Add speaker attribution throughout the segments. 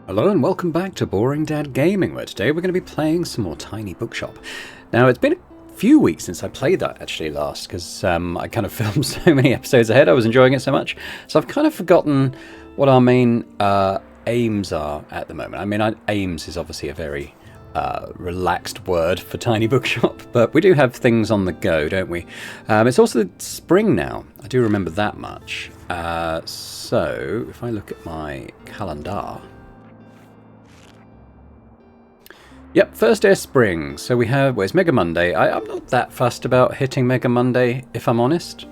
Speaker 1: Hello and welcome back to Boring Dad Gaming, where today we're going to be playing some more Tiny Bookshop. Now, it's been a few weeks since I played that actually last, because I kind of filmed so many episodes ahead, I was enjoying it so much. So I've kind of forgotten what our main aims are at the moment. I mean, aims is obviously a very relaxed word for Tiny Bookshop, but we do have things on the go, don't we? It's also spring now, I do remember that much. So, if I look at my calendar... Yep, first day of spring. So we have, it's Mega Monday. I'm not that fussed about hitting Mega Monday, if I'm honest.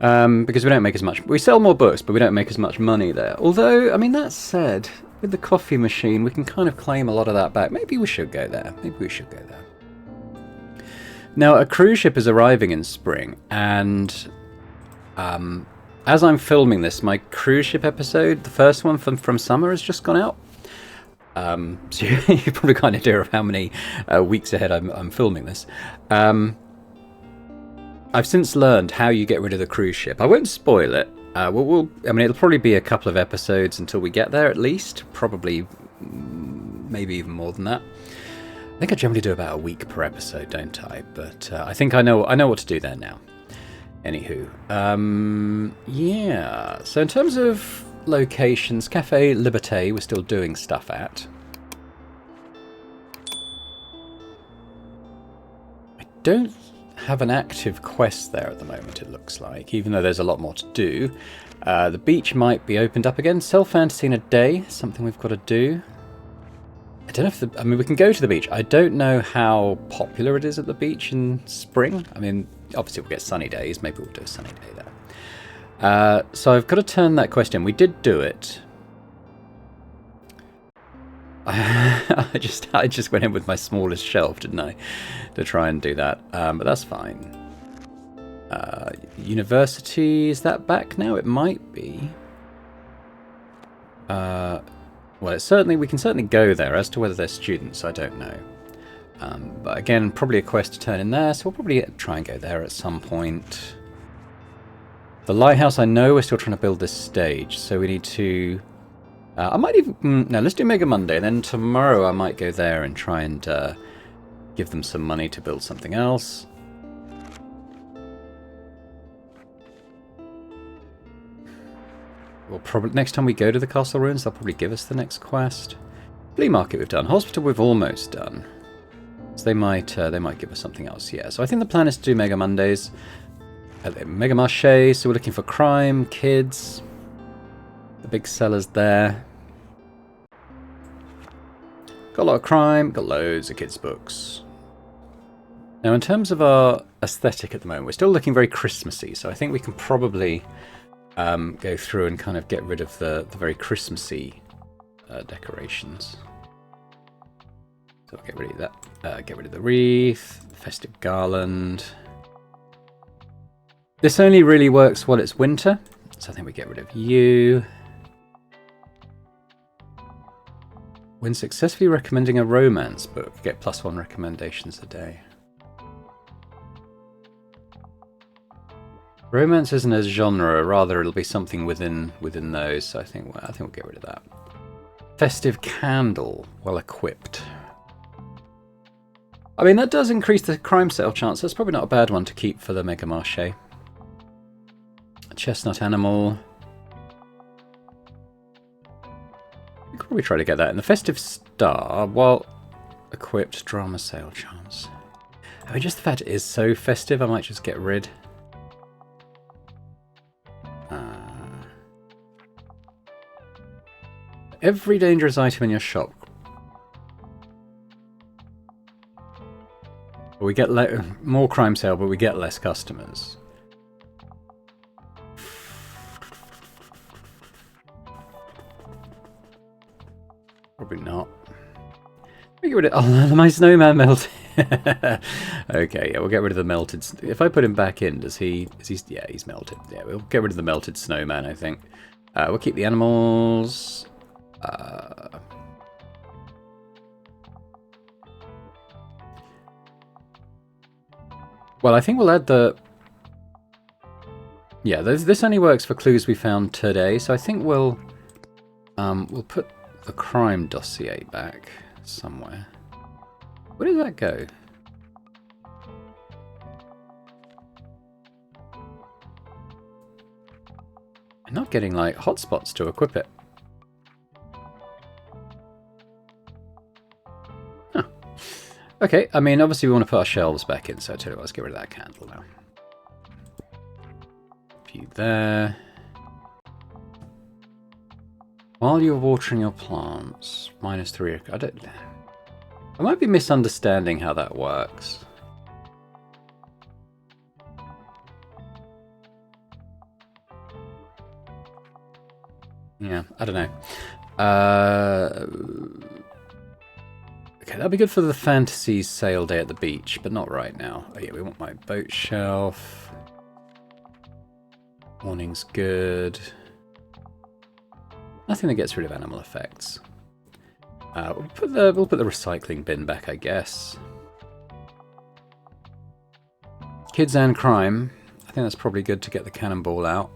Speaker 1: Because we don't make as much. We sell more books, but we don't make as much money there. Although, I mean, that said, with the coffee machine, we can kind of claim a lot of that back. Maybe we should go there. Maybe we should go there. Now, a cruise ship is arriving in spring, and as I'm filming this, my cruise ship episode, the first one from summer, has just gone out. So you probably got an idea of how many weeks ahead I'm filming this. I've since learned how you get rid of the cruise ship. I won't spoil it. I mean, it'll probably be a couple of episodes until we get there, at least. Probably, maybe even more than that. I think I generally do about a week per episode, don't I? But I think I know what to do there now. Anywho, yeah. So in terms of locations, Cafe Liberté we're still doing stuff at. I don't have an active quest there at the moment, it looks like, even though there's a lot more to do. The beach might be opened up again. Sell fantasy in a day, something we've got to do. I don't know if I mean, we can go to the beach. I don't know how popular it is at the beach in spring. I mean, obviously we'll get sunny days. Maybe we'll do a sunny day there. So I've got to turn that quest in. We did do it. I just went in with my smallest shelf, didn't I? To try and do that. But that's fine. University, is that back now? It might be. Well, we can certainly go there. As to whether they're students, I don't know. But again, probably a quest to turn in there, so we'll probably try and go there at some point. The lighthouse, I know we're still trying to build this stage, so we need to... I might even... No, let's do Mega Monday, and then tomorrow I might go there and try and give them some money to build something else. We'll probably... Next time we go to the castle ruins, they'll probably give us the next quest. Flea market we've done. Hospital we've almost done. So they might give us something else, yeah. So I think the plan is to do Mega Mondays. Mega Marché, so we're looking for crime, kids, the big sellers there. Got a lot of crime, got loads of kids' books. Now, in terms of our aesthetic at the moment, we're still looking very Christmassy, so I think we can probably go through and kind of get rid of the very Christmassy decorations. So we'll get rid of that. Get rid of the wreath, festive garland. This only really works while it's winter, so I think we get rid of you. When successfully recommending a romance book, get +1 recommendations a day. Romance isn't a genre, rather it'll be something within those, so I think we'll get rid of that. Festive candle, well equipped. I mean, that does increase the crime sale chance. That's probably not a bad one to keep for the Mega Marché. Chestnut animal. We could probably try to get that in the festive star while equipped. Drama sale chance. I mean, just the fact it is so festive, I might just get rid. Every dangerous item in your shop. We get more crime sale, but we get less customers. Probably not. We get rid of... Oh, my snowman melted. Okay, yeah, we'll get rid of the melted... If I put him back in, does he... Yeah, he's melted. Yeah, we'll get rid of the melted snowman, I think. We'll keep the animals. Well, I think we'll add the... Yeah, this only works for clues we found today, so I think we'll We'll put the crime dossier back somewhere. Where did that go? I'm not getting like hotspots to equip it. Huh. Okay, I mean obviously we want to put our shelves back in, so I tell you what, let's get rid of that candle now. View there. While you're watering your plants, -3. I might be misunderstanding how that works. Yeah, I don't know. Okay, that'll be good for the fantasy sail day at the beach, but not right now. Oh yeah, we want my boat shelf. Warning's good. Nothing that gets rid of animal effects. We'll put the recycling bin back, I guess. Kids and crime. I think that's probably good to get the cannonball out.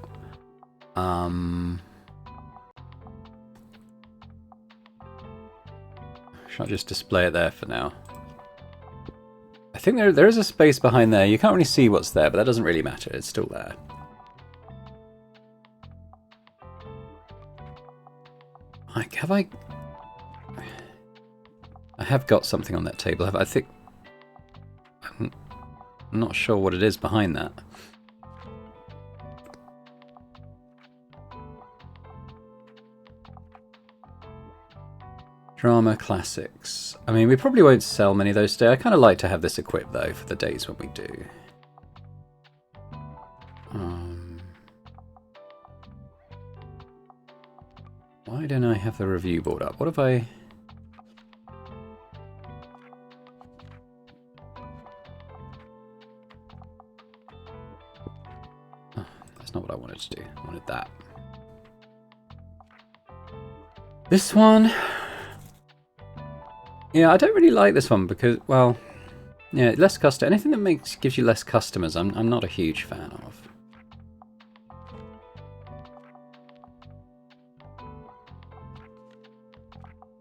Speaker 1: Shall I just display it there for now? I think there is a space behind there. You can't really see what's there, but that doesn't really matter. It's still there. Like, have I have got something on that table. I think I'm not sure what it is behind that. Drama classics. I mean, we probably won't sell many of those today. I kind of like to have this equipped though for the days when we do. Why don't I have the review board up? What have I... Oh, that's not what I wanted to do. I wanted that. This one... Yeah, I don't really like this one because, well... Yeah, less custom. Anything that gives you less customers, I'm not a huge fan of.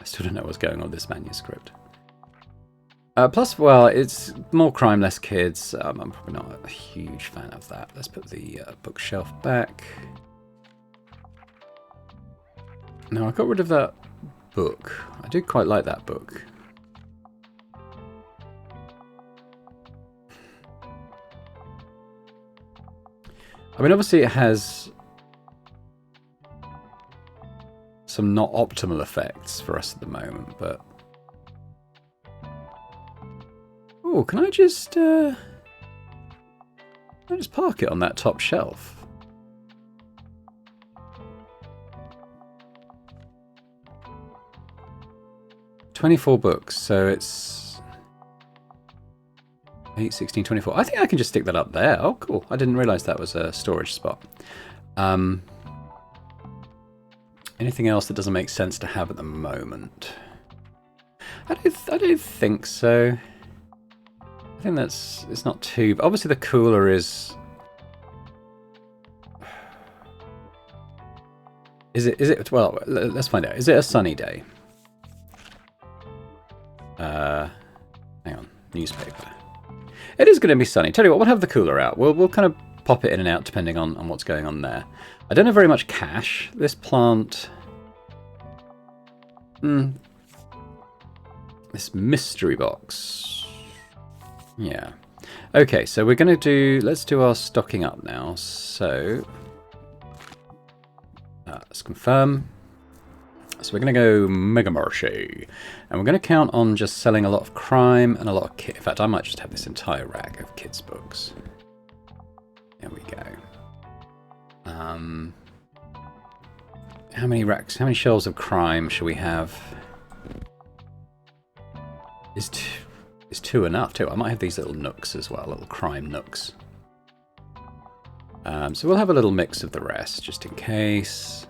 Speaker 1: I still don't know what's going on with this manuscript. Plus, well, it's more crime, less kids. I'm probably not a huge fan of that. Let's put the bookshelf back. No, I got rid of that book. I do quite like that book. I mean, obviously it has some not optimal effects for us at the moment, but... Oh, can I just park it on that top shelf? $24 books, so it's 8, 16, 24. I think I can just stick that up there. Oh, cool. I didn't realize that was a storage spot. Anything else that doesn't make sense to have at the moment? I don't think so. I think it's not too... Obviously the cooler is... Is it... Well, let's find out. Is it a sunny day? Hang on. Newspaper. It is going to be sunny. Tell you what, we'll have the cooler out. We'll kind of pop it in and out depending on what's going on there. I don't have very much cash. This plant... This mystery box. Yeah. Okay, so we're going to do... Let's do our stocking up now. So... let's confirm. So we're going to go Mega Marché. And we're going to count on just selling a lot of crime and a lot of kit. In fact, I might just have this entire rack of kids' books. There we go. How many racks, how many shelves of crime shall we have? Is two enough too? I might have these little nooks as well, little crime nooks. So we'll have a little mix of the rest, just in case.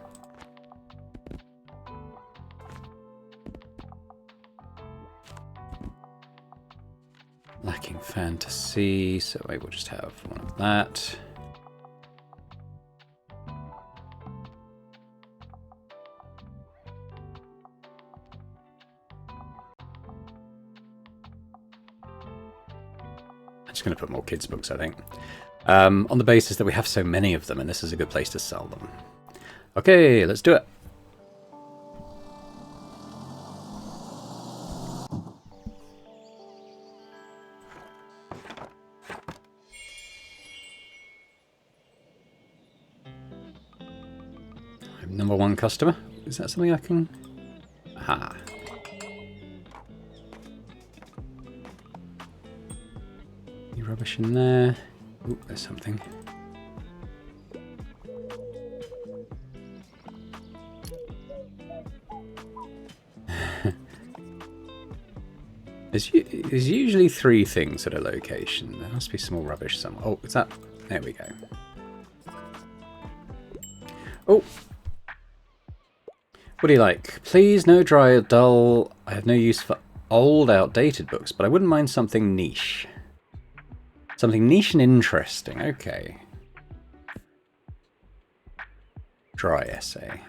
Speaker 1: Lacking fantasy, so maybe we'll just have one of that. Just going to put more kids' books, I think. On the basis that we have so many of them, and this is a good place to sell them. Okay, let's do it. I'm number one customer. Is that something I can... Aha. Any rubbish in there? Ooh, there's something. There's usually 3 things at a location. There must be some more rubbish somewhere. Oh, is that... There we go. Oh! What do you like? Please, no dry or dull. I have no use for old, outdated books, but I wouldn't mind something niche. Something niche and interesting. Okay. Dry essay.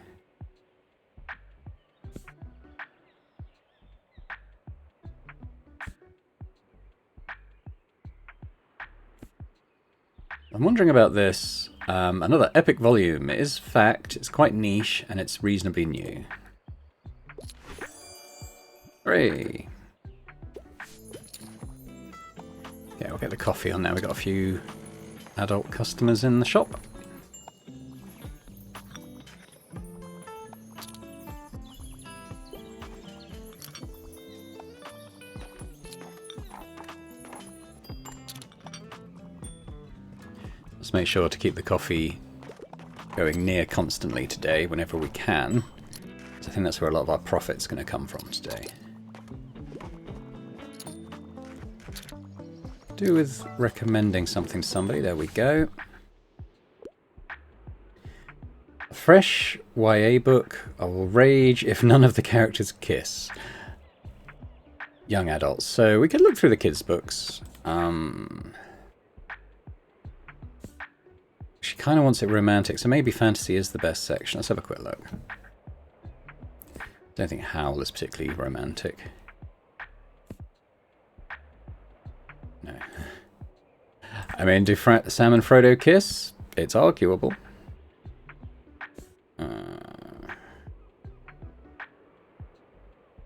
Speaker 1: I'm wondering about this. Another epic volume. It is fact, it's quite niche, and it's reasonably new. Hooray! Yeah, we'll get the coffee on now. We've got a few adult customers in the shop. Let's make sure to keep the coffee going near constantly today, whenever we can. So I think that's where a lot of our profit's going to come from today. Do with recommending something to somebody. There we go. A fresh YA book. I will rage if none of the characters kiss. Young adults. So we could look through the kids' books. She kind of wants it romantic, so maybe fantasy is the best section. Let's have a quick look. Don't think Howl is particularly romantic. No. I mean, do Sam and Frodo kiss? It's arguable.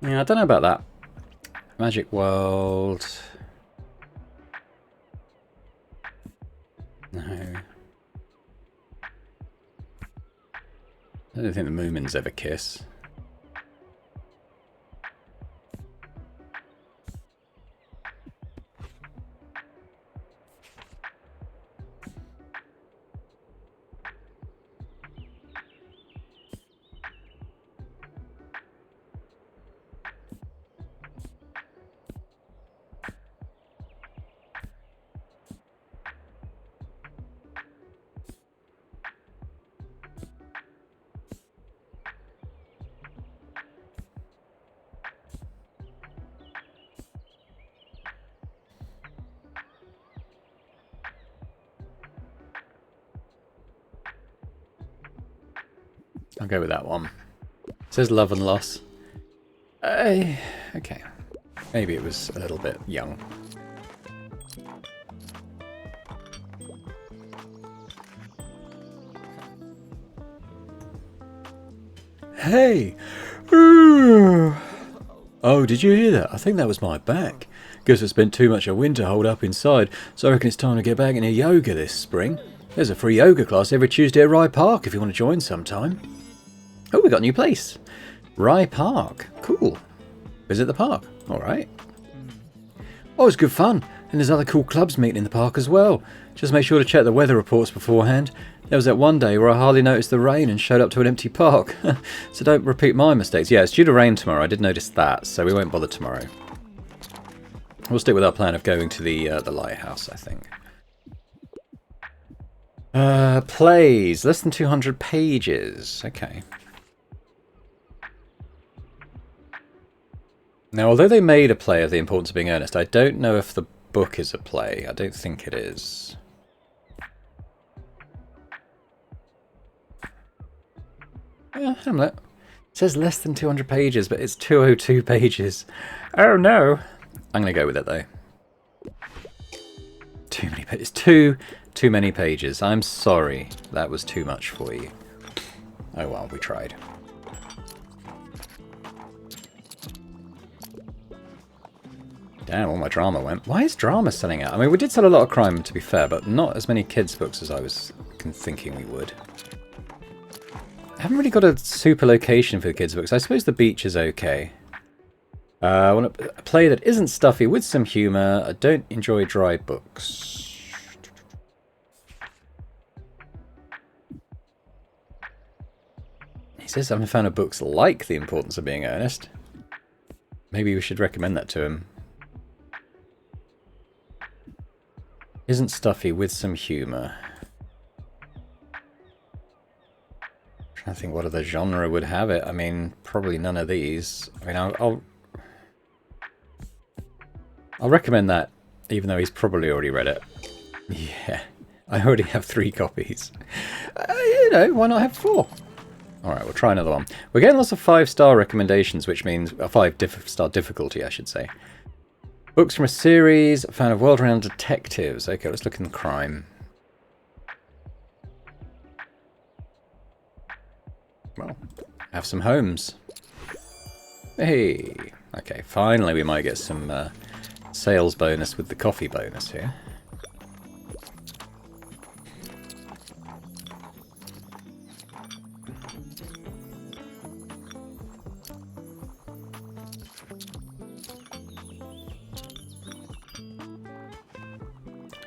Speaker 1: Yeah, I don't know about that. Magic World. No. I don't think the Moomins ever kiss. I'll go with that one. It says Love and Loss. Okay. Maybe it was a little bit young. Hey! Oh, did you hear that? I think that was my back. Guess I spent too much of winter holed up inside, so I reckon it's time to get back into yoga this spring. There's a free yoga class every Tuesday at Rye Park if you want to join sometime. Oh, we got a new place. Rye Park. Cool. Visit the park. Alright. Oh, it's good fun. And there's other cool clubs meeting in the park as well. Just make sure to check the weather reports beforehand. There was that one day where I hardly noticed the rain and showed up to an empty park. So don't repeat my mistakes. Yeah, it's due to rain tomorrow. I did notice that, so we won't bother tomorrow. We'll stick with our plan of going to the lighthouse, I think. Plays. Less than 200 pages. Okay. Now, although they made a play of The Importance of Being Earnest, I don't know if the book is a play. I don't think it is. Yeah, Hamlet. It says less than 200 pages, but it's 202 pages. Oh no! I'm going to go with it, though. It's too many pages. I'm sorry. That was too much for you. Oh well, we tried. Damn, all my drama went. Why is drama selling out? I mean, we did sell a lot of crime, to be fair, but not as many kids' books as I was thinking we would. I haven't really got a super location for the kids' books. I suppose the beach is okay. I want a play that isn't stuffy, with some humour. I don't enjoy dry books. He says I haven't found a books like The Importance of Being Earnest. Maybe we should recommend that to him. Isn't stuffy, with some humour. I think what other genre would have it. I mean, probably none of these. I mean, I'll recommend that, even though he's probably already read it. Yeah, I already have 3 copies. You know, why not have 4? Alright, we'll try another one. We're getting lots of 5-star recommendations, which means 5-star difficulty, I should say. Books from a series, fan of world-renowned detectives. Okay, let's look in the crime. Well, have some homes. Hey! Okay, finally we might get some sales bonus with the coffee bonus here.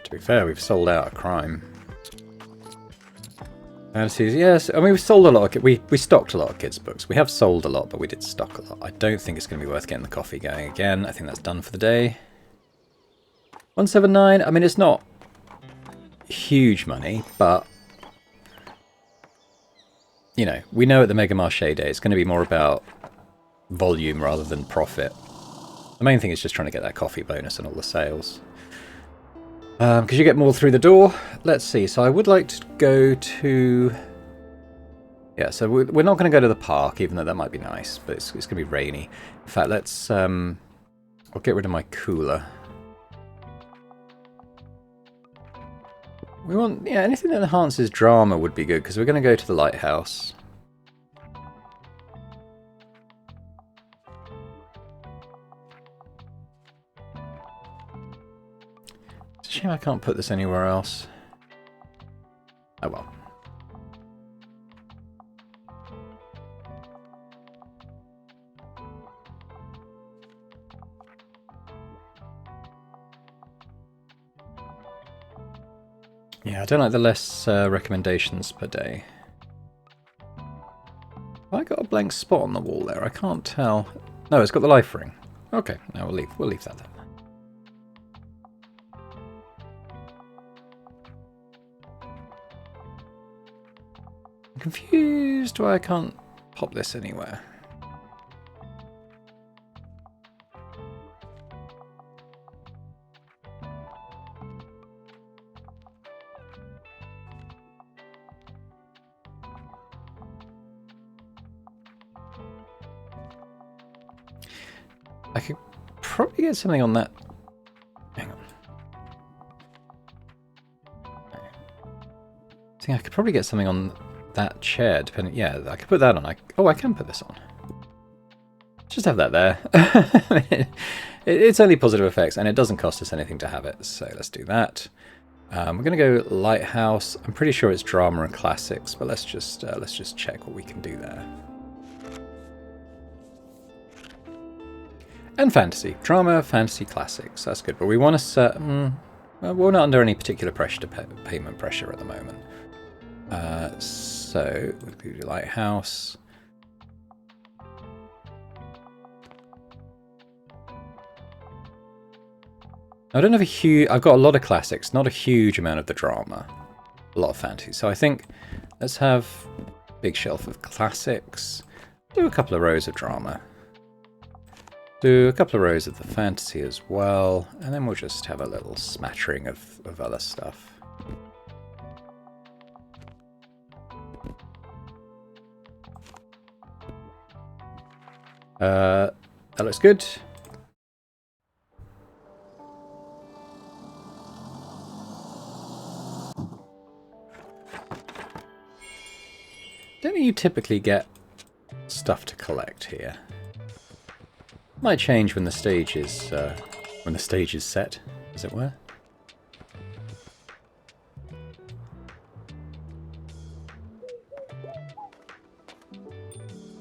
Speaker 1: To be fair, we've sold out of crime. Fantasies, yes. I mean, we sold a lot. We stocked a lot of kids' books. We have sold a lot, but we did stock a lot. I don't think it's going to be worth getting the coffee going again. I think that's done for the day. 179. I mean, it's not huge money, but you know, we know at the Mega Marché Day it's going to be more about volume rather than profit. The main thing is just trying to get that coffee bonus and all the sales. Because you get more through the door. Let's see. So I would like to go to... Yeah, so we're not going to go to the park, even though that might be nice. But it's going to be rainy. In fact, let's... I'll get rid of my cooler. We want... Yeah, anything that enhances drama would be good, because we're going to go to the lighthouse. It's a shame I can't put this anywhere else. Oh well. Yeah, I don't like the less recommendations per day. Have I got a blank spot on the wall there? I can't tell. No, it's got the life ring. Okay, no, we'll leave that then. I'm confused why I can't pop this anywhere. I could probably get something on that. Hang on. I think I could probably get something on that chair, depending. Yeah, I could put that on. Oh, I can put this on. Just have that there. It's only positive effects, and it doesn't cost us anything to have it. So let's do that. We're going to go lighthouse. I'm pretty sure it's drama and classics, but let's just check what we can do there. And fantasy. Drama, fantasy, classics. That's good. But we want to set... well, we're not under any particular pressure to payment pressure at the moment. So, we'll do lighthouse. I don't have a huge... I've got a lot of classics, not a huge amount of the drama. A lot of fantasy. So I think let's have a big shelf of classics. Do a couple of rows of drama. Do a couple of rows of the fantasy as well, and then we'll just have a little smattering of other stuff. That looks good. you typically get stuff to collect here? Might change when the stage is set, as it were.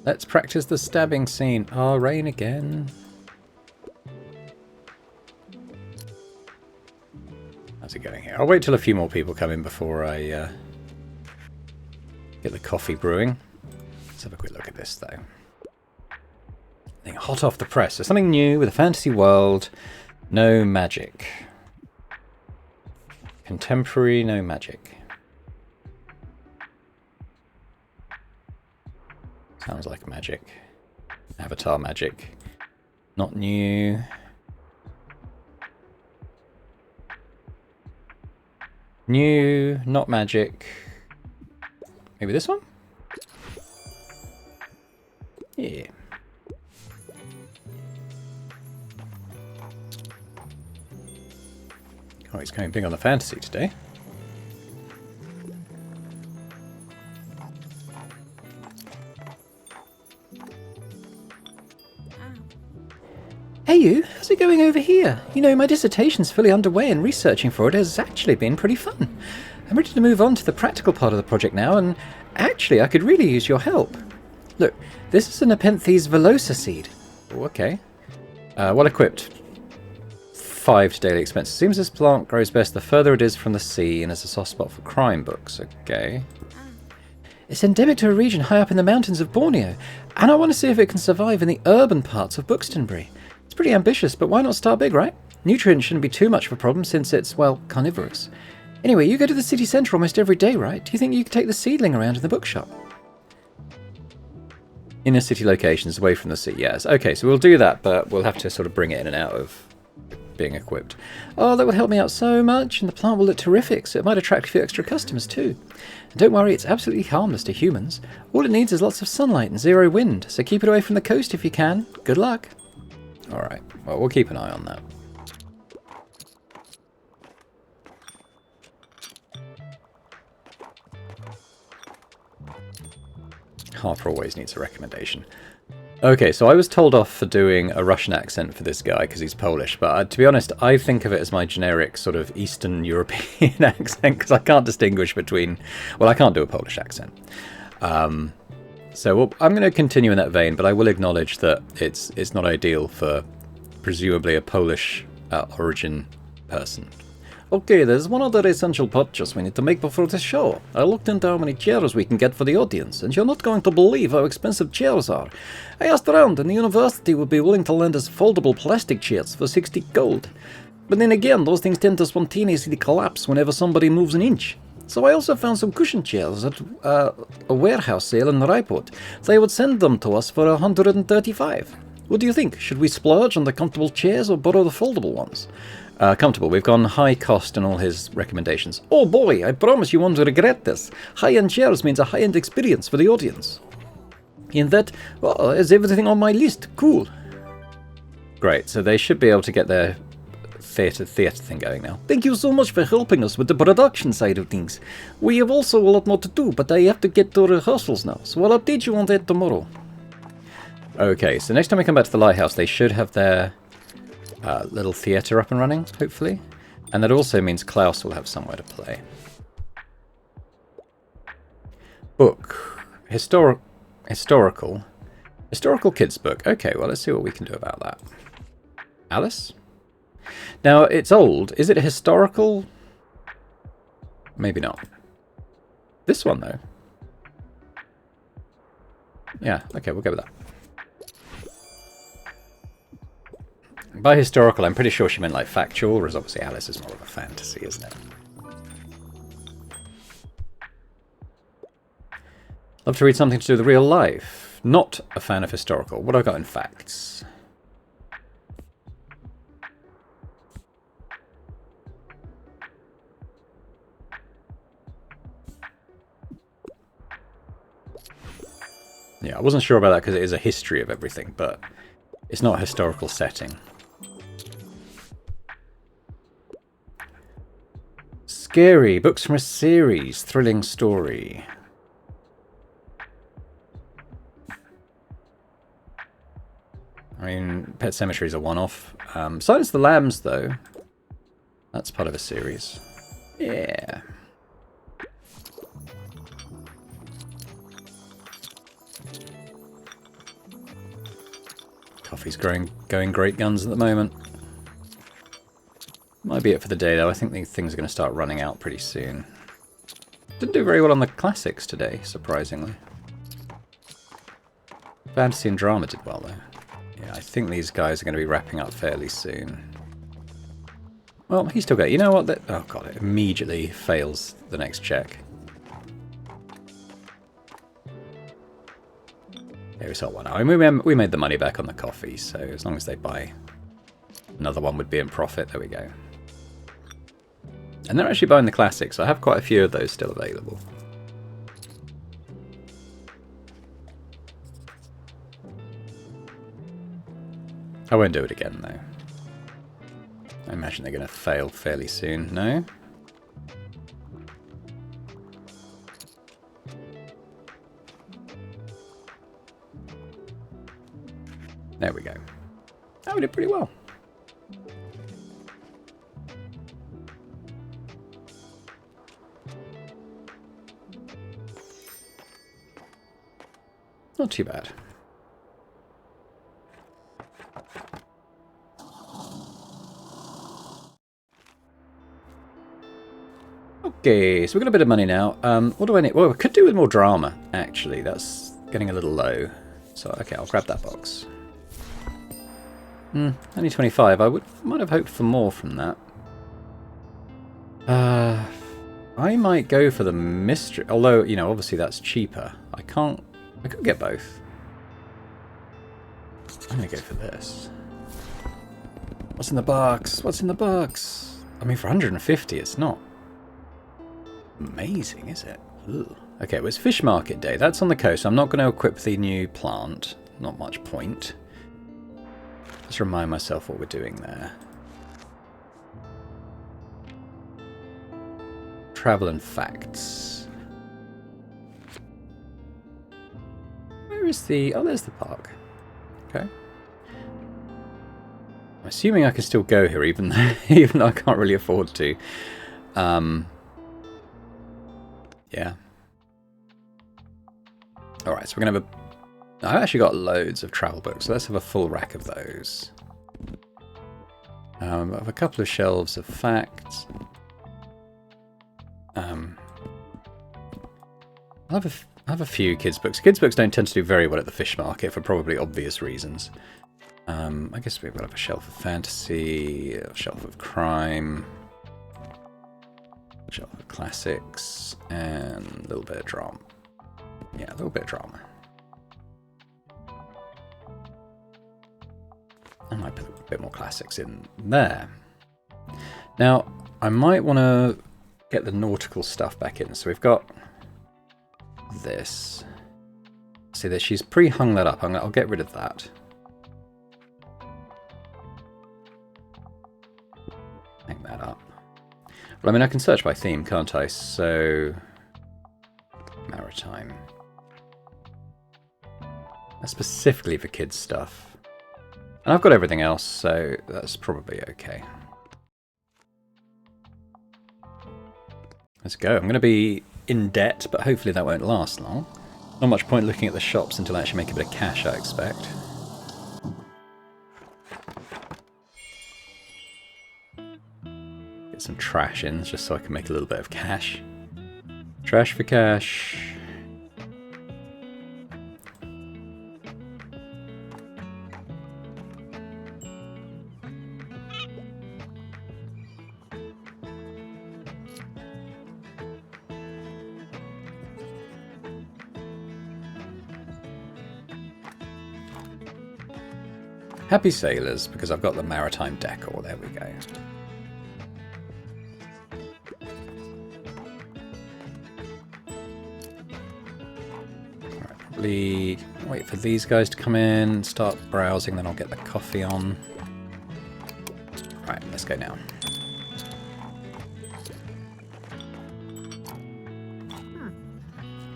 Speaker 1: Let's practice the stabbing scene. Oh, rain again. How's it going here? I'll wait till a few more people come in before I get the coffee brewing. Let's have a quick look at this, though. Hot off the press. So something new with a fantasy world. No magic. Contemporary, no magic. Sounds like magic. Avatar magic. Not new. New, not magic. Maybe this one? Yeah. Oh, he's going big on the fantasy today. Hey you, how's it going over here? You know, my dissertation's fully underway and researching for it has actually been pretty fun. I'm ready to move on to the practical part of the project now, and actually I could really use your help. Look, this is a Nepenthes velosa seed. Oh, okay. Well equipped. 5 to daily expenses. Seems this plant grows best the further it is from the sea and is a soft spot for crime books. Okay. It's endemic to a region high up in the mountains of Borneo, and I want to see if it can survive in the urban parts of Bookstonbury. It's pretty ambitious, but why not start big, right? Nutrients shouldn't be too much of a problem since it's, well, carnivorous. Anyway, you go to the city centre almost every day, right? Do you think you could take the seedling around in the bookshop? Inner city locations away from the sea, yes. Okay, so we'll do that, but we'll have to sort of bring it in and out of being equipped. Oh, that would help me out so much, and the plant will look terrific, so it might attract a few extra customers too. And don't worry, it's absolutely harmless to humans. All it needs is lots of sunlight and 0 wind, so keep it away from the coast if you can. Good luck. Alright, well, we'll keep an eye on that. Harper always needs a recommendation. Okay, so I was told off for doing a Russian accent for this guy because he's Polish, but to be honest, I think of it as my generic sort of Eastern European accent because I can't distinguish between... Well, I can't do a Polish accent. So I'm going to continue in that vein, but I will acknowledge that it's not ideal for presumably a Polish origin person. Okay, there's one other essential purchase we need to make before the show. I looked into how many chairs we can get for the audience, and you're not going to believe how expensive chairs are. I asked around, and the university would be willing to lend us foldable plastic chairs for 60 gold. But then again, those things tend to spontaneously collapse whenever somebody moves an inch. So I also found some cushion chairs at a warehouse sale in Raiput. They would send them to us for 135. What do you think? Should we splurge on the comfortable chairs or borrow the foldable ones? Comfortable. We've gone high cost in all his recommendations. Oh boy, I promise you won't regret this. High-end chairs means a high-end experience for the audience. In that, well, is everything on my list? Cool. Great, so they should be able to get their theatre thing going now. Thank you so much for helping us with the production side of things. We have also a lot more to do, but I have to get to rehearsals now, so I'll update you on that tomorrow. Okay, so next time we come back to the lighthouse, they should have their little theatre up and running, hopefully. And that also means Klaus will have somewhere to play. Book. Historical kids book. Okay, well, let's see what we can do about that. Alice? Now, it's old. Is it historical? Maybe not. This one, though. Yeah, okay, we'll go with that. By historical, I'm pretty sure she meant like factual, whereas obviously Alice is more of a fantasy, isn't it? Love to read something to do with real life. Not a fan of historical. What have I got in facts? Yeah, I wasn't sure about that because it is a history of everything, but it's not a historical setting. Scary. Books from a series. Thrilling story. I mean, Pet Cemetery's a one-off. Silence of the Lambs, though. That's part of a series. Yeah. Coffee's going great guns at the moment. Might be it for the day, though. I think these things are going to start running out pretty soon. Didn't do very well on the classics today, surprisingly. Fantasy and drama did well, though. Yeah, I think these guys are going to be wrapping up fairly soon. Well, he's still got... You know what? Oh, God, it immediately fails the next check. Yeah, we sold one. I mean, we made the money back on the coffee, so as long as they buy another one, would be in profit. There we go. And they're actually buying the classics. So I have quite a few of those still available. I won't do it again, though. I imagine they're going to fail fairly soon. No? There we go. Oh, we did pretty well. Not too bad. Okay, so we've got a bit of money now. What do I need? Well, we could do with more drama, actually. That's getting a little low. So, okay, I'll grab that box. Only 25. I might have hoped for more from that. I might go for the mystery. Although, you know, obviously that's cheaper. I could get both. I'm going to go for this. What's in the box? What's in the box? I mean, for 150, it's not amazing, is it? Ugh. Okay, well, it's fish market day. That's on the coast. I'm not going to equip the new plant. Not much point. Just remind myself what we're doing there. Travel and facts. Where is the... Oh, there's the park. Okay. I'm assuming I can still go here, even though I can't really afford to. Yeah. Alright, so we're going to have a... I've actually got loads of travel books, so let's have a full rack of those. I have a couple of shelves of facts. I have a few kids' books. Kids' books don't tend to do very well at the fish market for probably obvious reasons. I guess we've got a shelf of fantasy, a shelf of crime, a shelf of classics, and a little bit of drama. Yeah, a little bit of drama. I might put a bit more classics in there. Now, I might want to get the nautical stuff back in. So we've got this. See that she's pre-hung that up. I'll get rid of that. Hang that up. Well, I mean, I can search by theme, can't I? So, maritime. That's specifically for kids stuff. And I've got everything else, so that's probably okay. Let's go. I'm going to be in debt, but hopefully that won't last long. Not much point looking at the shops until I actually make a bit of cash, I expect. Get some trash in, just so I can make a little bit of cash. Trash for cash. Happy sailors, because I've got the maritime decor. There we go. Alright, probably wait for these guys to come in, start browsing, then I'll get the coffee on. Alright, let's go now.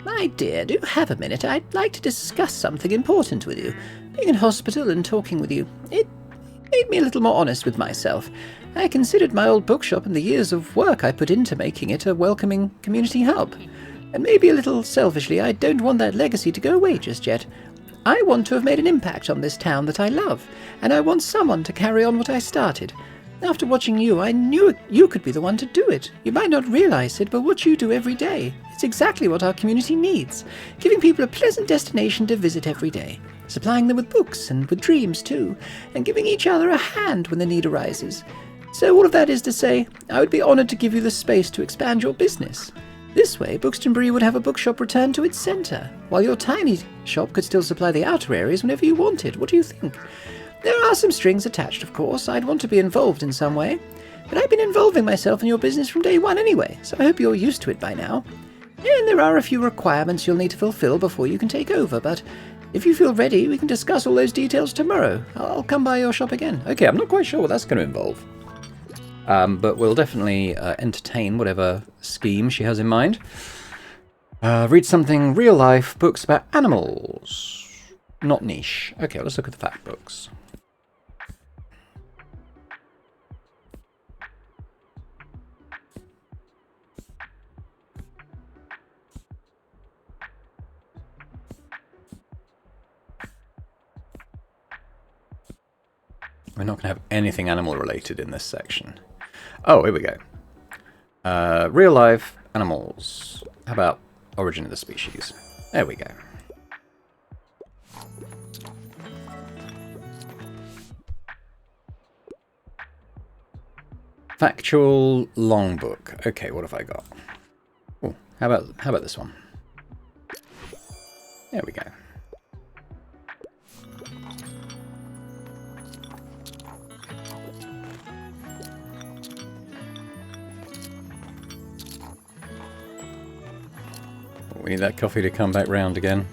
Speaker 2: My dear, do you have a minute? I'd like to discuss something important with you. Being in hospital and talking with you, it made me a little more honest with myself. I considered my old bookshop and the years of work I put into making it a welcoming community hub. And maybe a little selfishly, I don't want that legacy to go away just yet. I want to have made an impact on this town that I love, and I want someone to carry on what I started. After watching you, I knew you could be the one to do it. You might not realize it, but what you do every day, it's exactly what our community needs. Giving people a pleasant destination to visit every day. Supplying them with books and with dreams too, and giving each other a hand when the need arises. So all of that is to say, I would be honoured to give you the space to expand your business. This way, Bookstonbury would have a bookshop return to its centre, while your tiny shop could still supply the outer areas whenever you wanted. What do you think? There are some strings attached, of course. I'd want to be involved in some way. But I've been involving myself in your business from day one anyway, so I hope you're used to it by now. And there are a few requirements you'll need to fulfill before you can take over, but if you feel ready, we can discuss all those details tomorrow. I'll come by your shop again.
Speaker 1: Okay, I'm not quite sure what that's going to involve. But we'll definitely entertain whatever scheme she has in mind. Read something real-life books about animals. Not niche. Okay, let's look at the fact books. We're not going to have anything animal-related in this section. Oh, here we go. Real-life animals. How about origin of the species? There we go. Factual long book. Okay, what have I got? Oh, how about this one? There we go. We need that coffee to come back round again.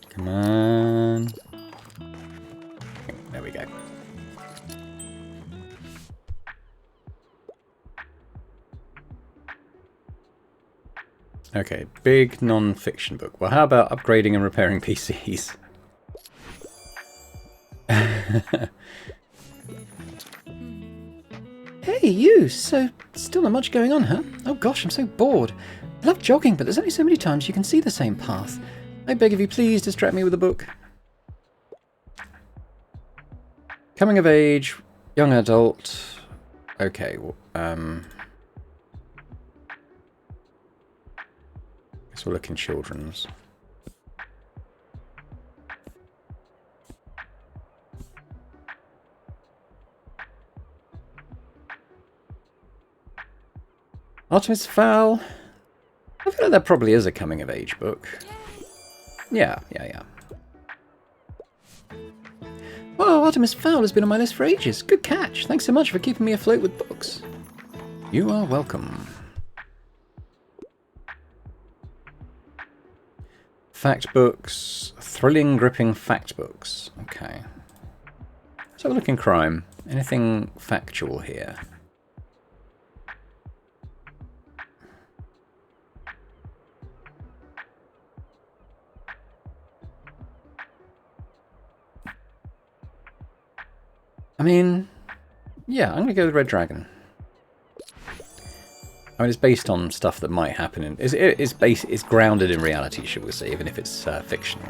Speaker 1: Come on. There we go. Okay, big non-fiction book. Well, how about upgrading and repairing PCs?
Speaker 2: Hey, you! So, still not much going on, huh? Oh gosh, I'm so bored. I love jogging, but there's only so many times you can see the same path. I beg of you, please distract me with a book.
Speaker 1: Coming of age, young adult. Okay, well, guess we're looking children's. Artemis Fowl. I feel like that probably is a coming-of-age book. Yeah.
Speaker 2: Whoa, Artemis Fowl has been on my list for ages. Good catch. Thanks so much for keeping me afloat with books.
Speaker 1: You are welcome. Fact books. Thrilling, gripping fact books. Okay. Let's have a look in crime. Anything factual here? I mean, yeah, I'm going to go with Red Dragon. I mean, it's based on stuff that might happen. It's grounded in reality, should we say, even if it's fictional.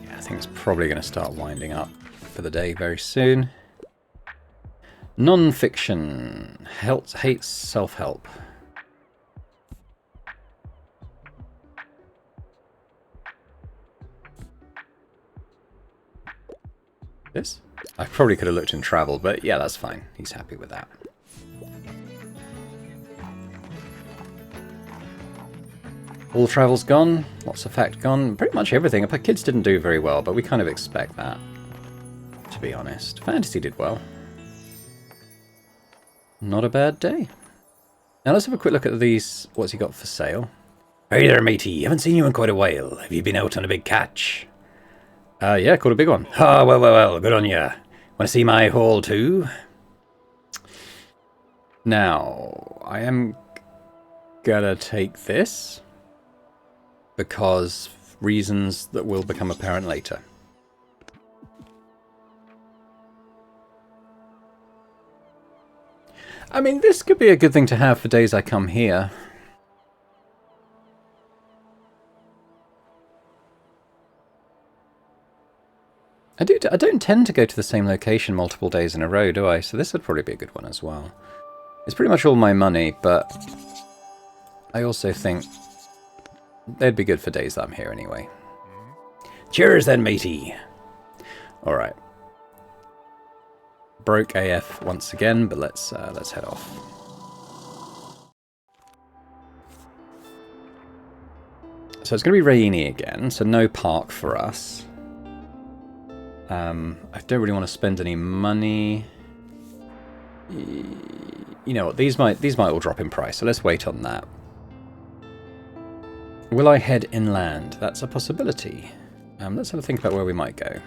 Speaker 1: Yeah, I think it's probably going to start winding up for the day very soon. Non-fiction. Hates self-help. This? I probably could have looked in travel, but yeah, that's fine. He's happy with that. All travel's gone. Lots of fact gone. Pretty much everything. Our kids didn't do very well, but we kind of expect that, to be honest. Fantasy did well. Not a bad day. Now let's have a quick look at these. What's he got for sale? Hey there, matey. Haven't seen you in quite a while. Have you been out on a big catch? Yeah, caught a big one. Ah, well, good on ya. Want to see my haul too? Now, I am gonna take this because reasons that will become apparent later. I mean, this could be a good thing to have for days I come here. I don't tend to go to the same location multiple days in a row, do I? So this would probably be a good one as well. It's pretty much all my money, but I also think they'd be good for days that I'm here anyway. Cheers then, matey! Alright. Broke AF once again, but let's head off. So it's going to be rainy again, so no park for us. I don't really want to spend any money. You know what? These might all drop in price, so let's wait on that. Will I head inland? That's a possibility. Let's have a think about where we might go.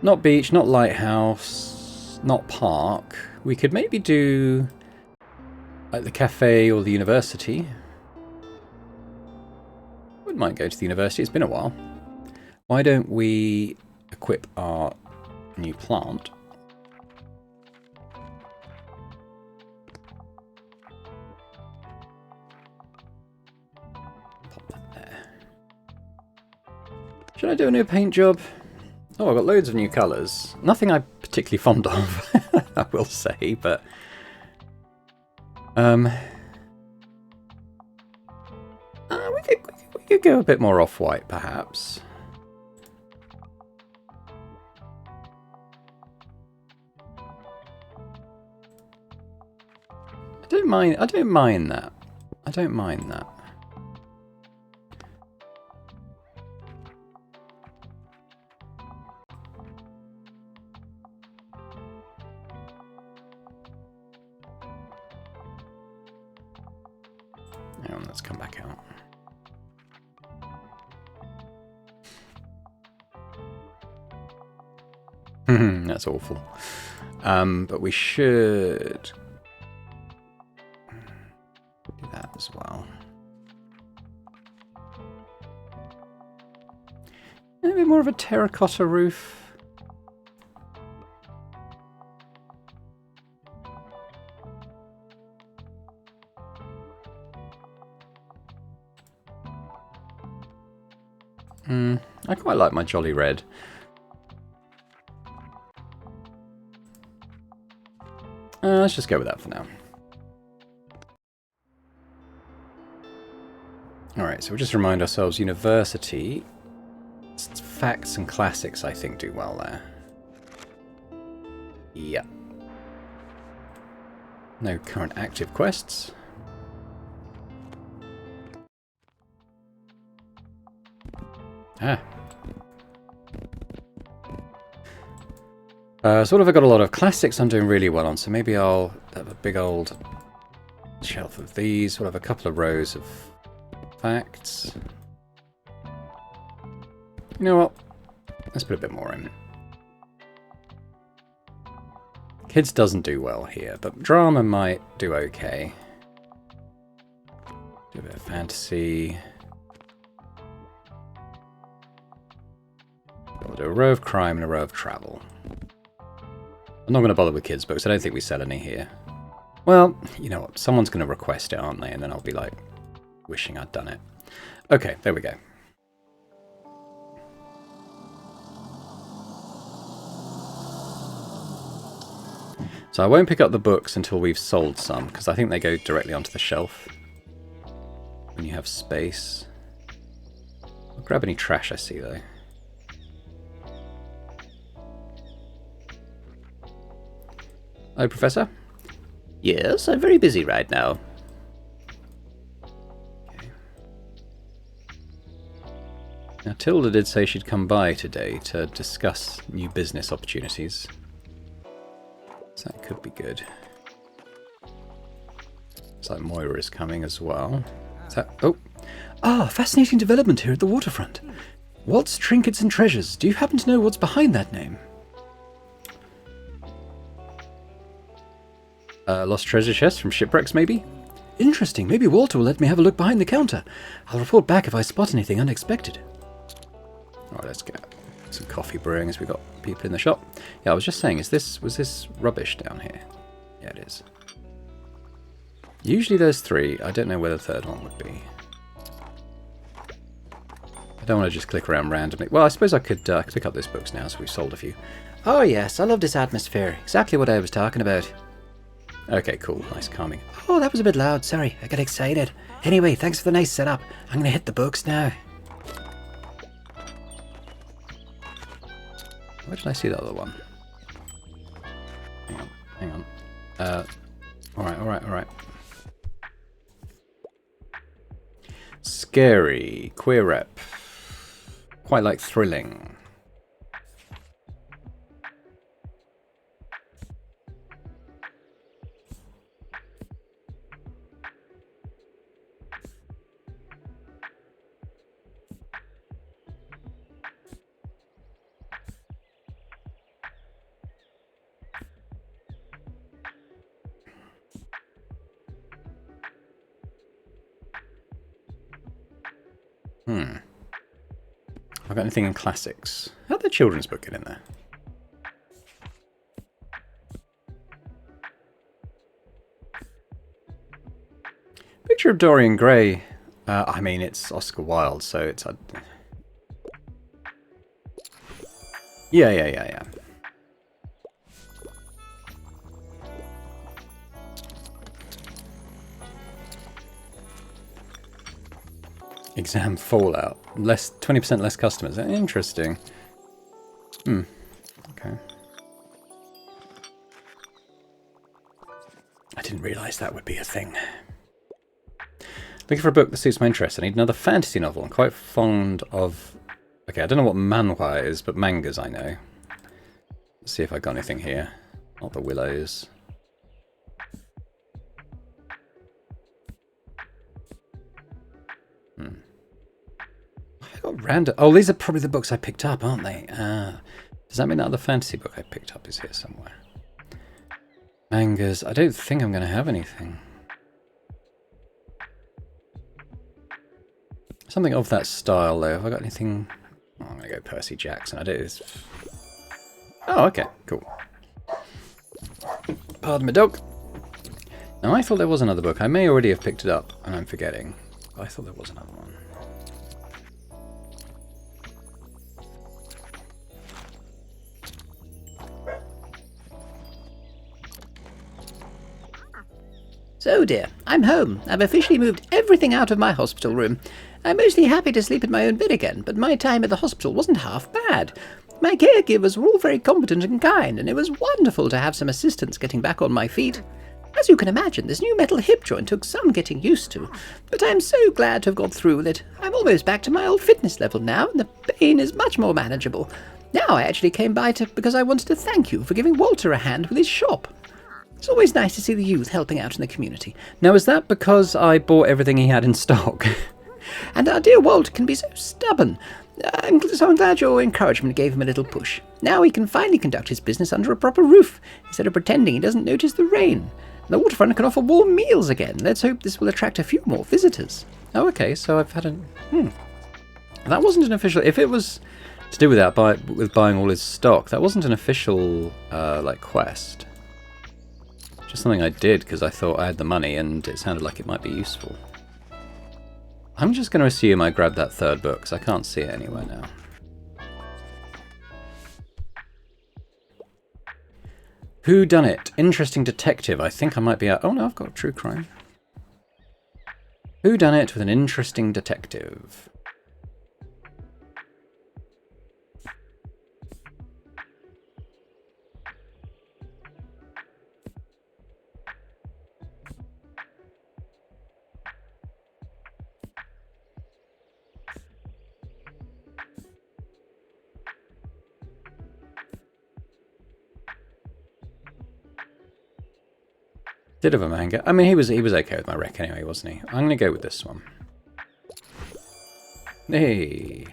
Speaker 1: Not beach, not lighthouse, not park. We could maybe do like the cafe or the university. Wouldn't mind going to the university. It's been a while. Why don't we equip our new plant? Pop that there. Should I do a new paint job? Oh, I've got loads of new colours. Nothing I'm particularly fond of, I will say, but... we could go a bit more off-white, perhaps. I don't mind that. I don't mind that. Hang on, let's come back out. That's awful. But we should do that as well. Maybe more of a terracotta roof. I quite like my jolly red. Let's just go with that for now. Alright, so we'll just remind ourselves, university, facts and classics I think do well there. Yeah. No current active quests. Ah. Sort of I got a lot of classics I'm doing really well on, so maybe I'll have a big old shelf of these. We'll have a couple of rows of facts. You know what? Let's put a bit more in. Kids doesn't do well here, but drama might do okay. Do a bit of fantasy. We'll do a row of crime and a row of travel. I'm not going to bother with kids' books. I don't think we sell any here. Well, you know what? Someone's going to request it, aren't they? And then I'll be like, wishing I'd done it. Okay, there we go. So I won't pick up the books until we've sold some, because I think they go directly onto the shelf when you have space. I'll grab any trash I see, though. Hello, Professor?
Speaker 2: Yes, I'm very busy right now.
Speaker 1: Okay. Now, Tilda did say she'd come by today to discuss new business opportunities. So that could be good. Looks like Moira is coming as well. Is that... Oh!
Speaker 2: Ah, fascinating development here at the waterfront.
Speaker 1: Walt's Trinkets and Treasures. Do you happen to know what's behind that name? Lost treasure chest from shipwrecks, maybe? Interesting. Maybe Walter will let me have a look behind the counter. I'll report back if I spot anything unexpected. Alright, let's get some coffee brewing as we got people in the shop. Yeah, I was just saying, was this rubbish down here? Yeah, it is. Usually there's 3. I don't know where the third one would be. I don't want to just click around randomly. Well, I suppose I could pick up those books now, so we've sold a few.
Speaker 2: Oh yes, I love this atmosphere. Exactly what I was talking about.
Speaker 1: Okay, cool. Nice calming.
Speaker 2: Oh, that was a bit loud. Sorry, I got excited. Anyway, thanks for the nice setup. I'm going to hit the books now.
Speaker 1: Where did I see the other one? Hang on. Alright. Scary. Queer rep. Quite like thrilling. Have I got anything in classics? How'd the children's book get in there? Picture of Dorian Gray. I mean, it's Oscar Wilde, so it's... Yeah. Exam fallout. 20% less customers. Interesting. Okay. I didn't realise that would be a thing. Looking for a book that suits my interest. I need another fantasy novel. I'm quite fond of... Okay, I don't know what manhwa is, but mangas I know. Let's see if I got anything here. Not the Willows. I got random... Oh, these are probably the books I picked up, aren't they? Does that mean that other fantasy book I picked up is here somewhere? Mangas. I don't think I'm going to have anything. Something of that style, though. Have I got anything... Oh, I'm going to go Percy Jackson. I do this... Oh, okay. Cool. Pardon my dog. Now, I thought there was another book. I may already have picked it up, and I'm forgetting. But I thought there was another one.
Speaker 2: So dear, I'm home. I've officially moved everything out of my hospital room. I'm mostly happy to sleep in my own bed again, but my time at the hospital wasn't half bad. My caregivers were all very competent and kind, and it was wonderful to have some assistance getting back on my feet. As you can imagine, this new metal hip joint took some getting used to, but I'm so glad to have got through with it. I'm almost back to my old fitness level now, and the pain is much more manageable. Now I actually came by because I wanted to thank you for giving Walter a hand with his shop. It's always nice to see the youth helping out in the community.
Speaker 1: Now, is that because I bought everything he had in stock?
Speaker 2: And our dear Walt can be so stubborn. I'm glad your encouragement gave him a little push. Now he can finally conduct his business under a proper roof, instead of pretending he doesn't notice the rain. And the waterfront can offer warm meals again. Let's hope this will attract a few more visitors.
Speaker 1: Oh, okay, so I've had a... That wasn't an official... If it was to do with that, with buying all his stock, that wasn't an official, quest. Just something I did because I thought I had the money and it sounded like it might be useful. I'm just going to assume I grabbed that third book because I can't see it anywhere now. Who done it? Interesting detective. I think I might be out. Oh no, I've got true crime. Who done it with an interesting detective? Bit of a manga. I mean, he was okay with my rec anyway, wasn't he? I'm going to go with this one. Hey.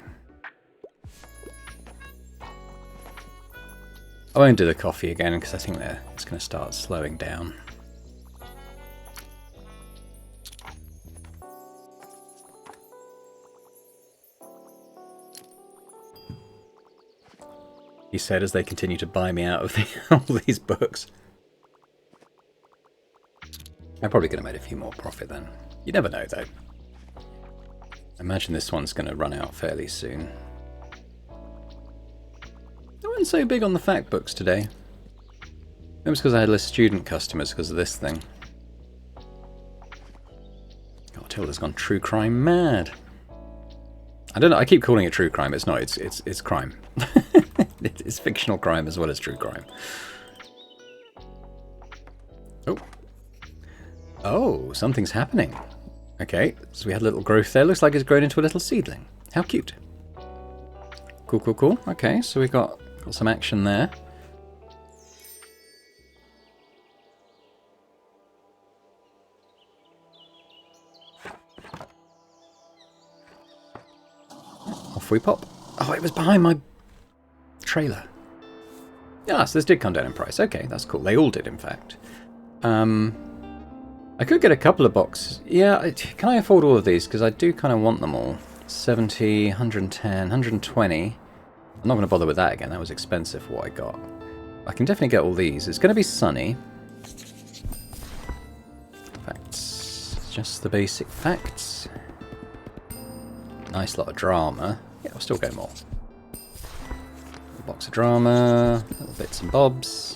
Speaker 1: I won't do the coffee again because I think that it's going to start slowing down. He said as they continue to buy me out of all these books. I'm probably going to make a few more profit then. You never know though. I imagine this one's going to run out fairly soon. I wasn't so big on the fact books today. It was because I had less student customers because of this thing. God, Tilda's gone true crime mad. I don't know, I keep calling it true crime. It's not, it's crime. It's fictional crime as well as true crime. Oh. Oh, something's happening. Okay, so we had a little growth there. Looks like it's grown into a little seedling. How cute. Cool, cool, cool. Okay, so we got some action there. Off we pop. Oh, it was behind my trailer. Yeah, so this did come down in price. Okay, that's cool. They all did, in fact. I could get a couple of boxes. Yeah, can I afford all of these? Because I do kind of want them all. 70, 110, 120. I'm not going to bother with that again. That was expensive for what I got. I can definitely get all these. It's going to be sunny. Facts. Just the basic facts. Nice lot of drama. Yeah, I'll still get more. A box of drama. Little bits and bobs.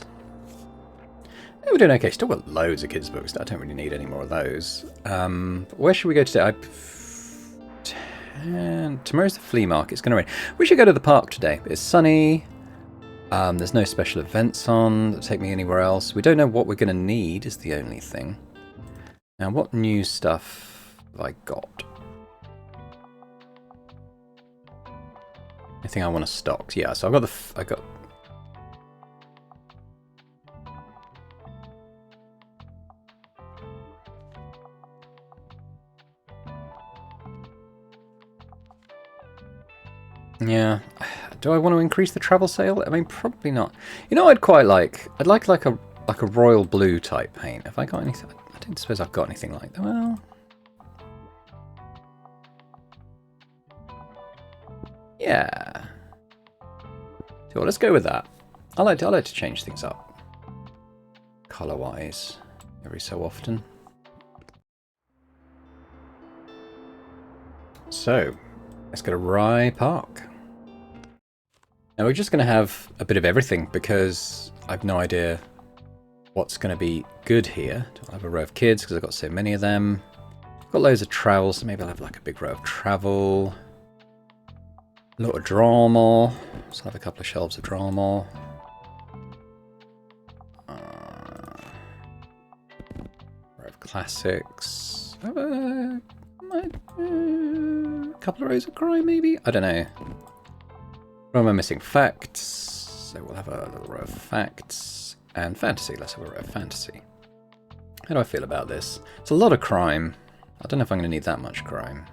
Speaker 1: Yeah, we're doing okay. Still got loads of kids' books. I don't really need any more of those. Where should we go today? Tomorrow's the flea market. It's going to rain. We should go to the park today. It's sunny. There's no special events on that take me anywhere else. We don't know what we're going to need is the only thing. Now, what new stuff have I got? Anything I want to stock? Yeah, so I've got I got. Yeah. Do I want to increase the travel sale? I mean, probably not. You know, I'd quite like. I'd like a royal blue type paint. Have I got anything? I don't suppose I've got anything like that. Well. Yeah. So let's go with that. I like to change things up, colour-wise, every so often. So let's go to Rye Park. Now we're just going to have a bit of everything because I've no idea what's going to be good here. I'll have a row of kids because I've got so many of them. I've got loads of travel, so maybe I'll have like a big row of travel. A lot of drama. So I'll have a couple of shelves of drama. Row of classics. Have a couple of rows of crime, maybe? I don't know. Where am I missing? Facts. So we'll have a little row of facts. And fantasy. Let's have a row of fantasy. How do I feel about this? It's a lot of crime. I don't know if I'm going to need that much crime.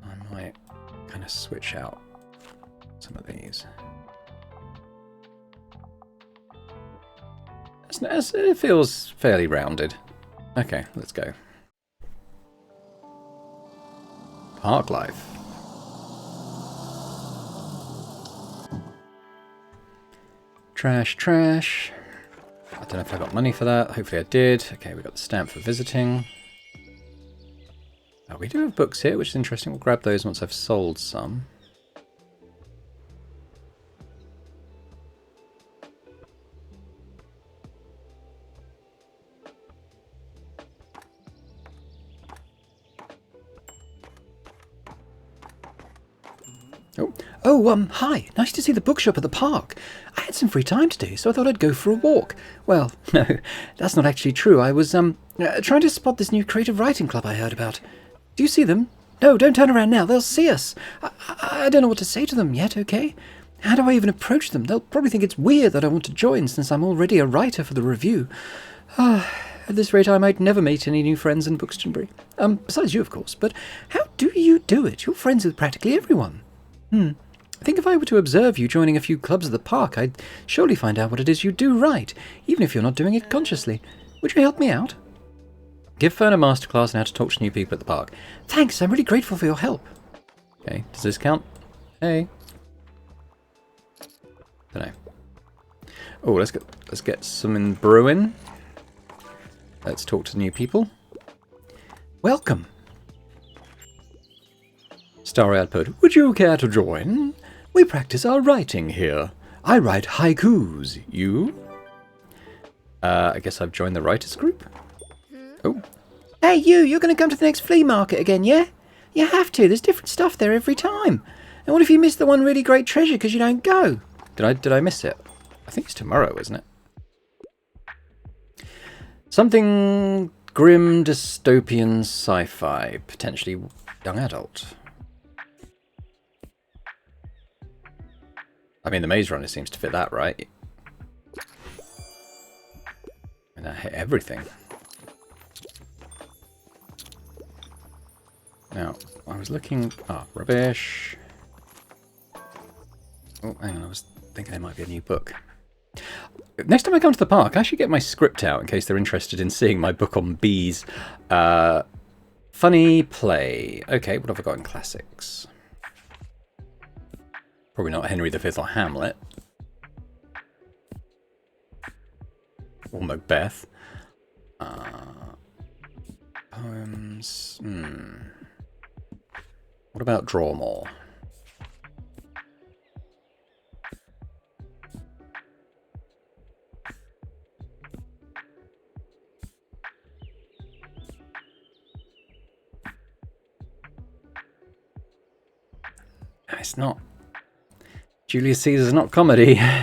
Speaker 1: I might kind of switch out some of these. It feels fairly rounded. Okay, let's go. Park life. Trash, trash. I don't know if I got money for that. Hopefully I did. Okay, we got the stamp for visiting. Oh, we do have books here, which is interesting. We'll grab those once I've sold some.
Speaker 2: Oh, hi. Nice to see the bookshop at the park. I had some free time today, so I thought I'd go for a walk. Well, no, that's not actually true. I was, trying to spot this new creative writing club I heard about. Do you see them? No, don't turn around now. They'll see us. I don't know what to say to them yet, okay? How do I even approach them? They'll probably think it's weird that I want to join since I'm already a writer for the review. At this rate, I might never meet any new friends in Bookstonbury. Besides you, of course. But how do you do it? You're friends with practically everyone. I think if I were to observe you joining a few clubs at the park, I'd surely find out what it is you do right, even if you're not doing it consciously. Would you help me out?
Speaker 1: Give Fern a masterclass on how to talk to new people at the park.
Speaker 2: Thanks, I'm really grateful for your help.
Speaker 1: Okay, does this count? Hey. Dunno. Oh, let's get something brewing. Let's talk to new people.
Speaker 2: Welcome.
Speaker 1: Starry-eyed poet. Would you care to join? We practice our writing here. I write haikus. You? I guess I've joined the writers group. Oh.
Speaker 2: Hey, you're going to come to the next flea market again, yeah? You have to. There's different stuff there every time. And what if you miss the one really great treasure because you don't go?
Speaker 1: Did I miss it? I think it's tomorrow, isn't it? Something grim, dystopian, sci-fi, potentially young adult. I mean, the Maze Runner seems to fit that, right? And I hit everything. Now, I was looking... Oh, rubbish. Oh, hang on, I was thinking there might be a new book. Next time I come to the park, I should get my script out in case they're interested in seeing my book on bees. Funny play. Okay, what have I got in classics? Probably not Henry V or Hamlet. Or Macbeth. Poems. What about Draw More? It's not. Julius Caesar's not comedy. Huh.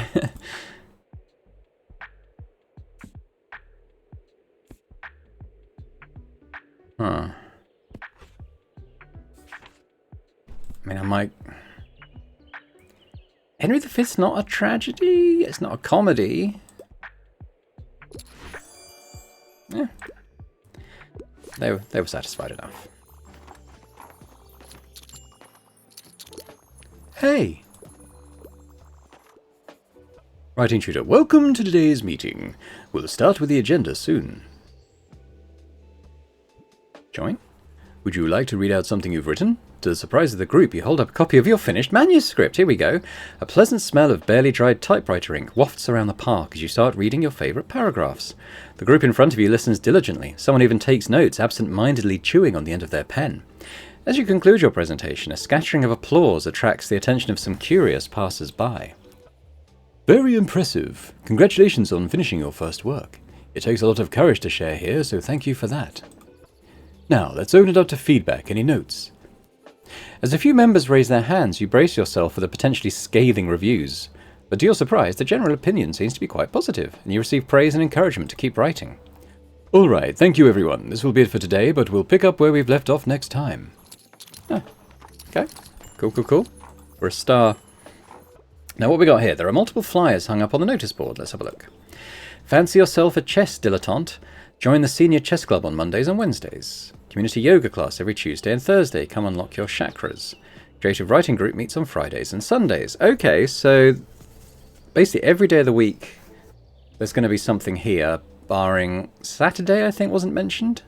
Speaker 1: I mean, I might... Henry V's not a tragedy. It's not a comedy. Yeah. They were satisfied enough. Hey! Writing tutor, welcome to today's meeting. We'll start with the agenda soon. Join? Would you like to read out something you've written? To the surprise of the group, you hold up a copy of your finished manuscript. Here we go. A pleasant smell of barely dried typewriter ink wafts around the park as you start reading your favourite paragraphs. The group in front of you listens diligently. Someone even takes notes, absent-mindedly chewing on the end of their pen. As you conclude your presentation, a scattering of applause attracts the attention of some curious passers-by. Very impressive. Congratulations on finishing your first work. It takes a lot of courage to share here, so thank you for that. Now, let's open it up to feedback. Any notes? As a few members raise their hands, you brace yourself for the potentially scathing reviews. But to your surprise, the general opinion seems to be quite positive, and you receive praise and encouragement to keep writing. Alright, thank you everyone. This will be it for today, but we'll pick up where we've left off next time. Okay. Cool. We're a star. Now what we got here? There are multiple flyers hung up on the notice board. Let's have a look. Fancy yourself a chess dilettante? Join the senior chess club on Mondays and Wednesdays. Community yoga class every Tuesday and Thursday. Come unlock your chakras. Creative writing group meets on Fridays and Sundays. Okay, so basically every day of the week there's going to be something here, barring Saturday, I think wasn't mentioned.